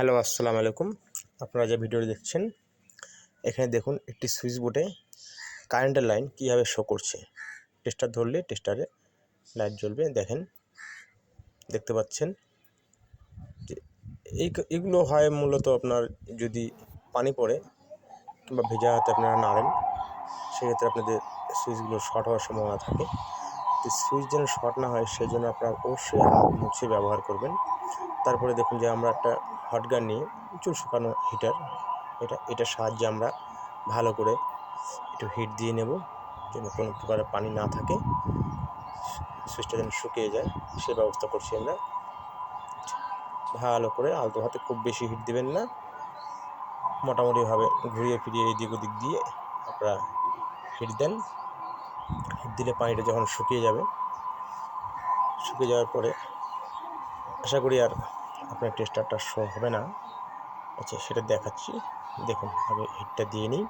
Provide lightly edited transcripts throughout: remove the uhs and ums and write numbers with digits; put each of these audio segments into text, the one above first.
Hello, আসসালামু আলাইকুম। আপনারা যে ভিডিওটি দেখছেন, এখানে দেখুন একটি সুইচ বোর্ডে কারেন্টের লাইন কীভাবে শো করছে। টেস্টার ধরলে টেস্টারে লাইট জ্বলবে। দেখতে পাচ্ছেন যে এগুলো হয় মূলত আপনার যদি পানি পড়ে কিংবা ভেজা হাতে আপনারা নাড়েন, সেক্ষেত্রে আপনাদের সুইচগুলো শর্ট হওয়ার সম্ভাবনা থাকে। তো সুইচ যেন শর্ট না হয় সেই জন্য আপনারা অবশ্যই হাত মুছে ব্যবহার করবেন। তারপরে দেখুন যে আমরা একটা হট গান নিয়ে চুল শুকানো হিটার, এটার সাহায্যে আমরা ভালো করে একটু হিট দিয়ে নেব, যেন কোনো প্রকারের পানি না থাকে, সুইচটা যেন শুকিয়ে যায় সেই ব্যবস্থা করছি আমরা। ভালো করে আলতো হাতে, খুব বেশি হিট দেবেন না, মোটামুটিভাবে ঘুরিয়ে ফিরিয়ে এদিক ওদিক দিয়ে আপনারা হিট দেন। হিট দিলে পানিটা যখন শুকিয়ে যাওয়ার পরে আশা করি আর আপনার টেস্টারটা শো হবে না। আচ্ছা, সেটা দেখাচ্ছি। দেখুন, আগে হিটটা দিয়ে নিই।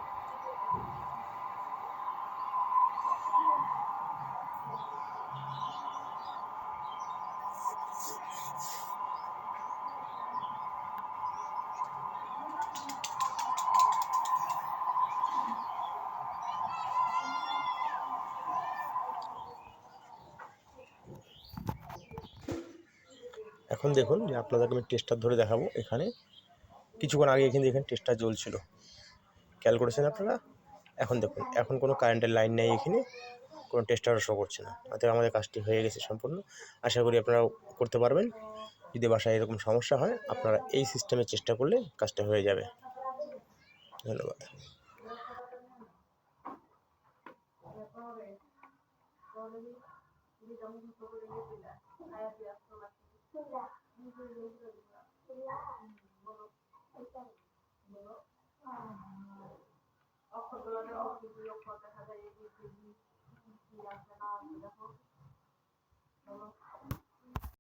এখন দেখুন যে আপনাদেরকে আমি টেস্টার ধরে দেখাবো। এখানে কিছুক্ষণ আগে এখানে টেস্টার জ্বলছিল, খেয়াল করেছেন আপনারা? এখন দেখুন, এখন কোনো কারেন্টের লাইন নেই, এখানে কোনো টেস্টারও শো করছে না। অতএব আমাদের কাজটি হয়ে গেছে সম্পূর্ণ। আশা করি আপনারাও করতে পারবেন। যদি বাসায় এরকম সমস্যা হয়, আপনারা এই সিস্টেমে চেষ্টা করলে কাজটা হয়ে যাবে। ধন্যবাদ।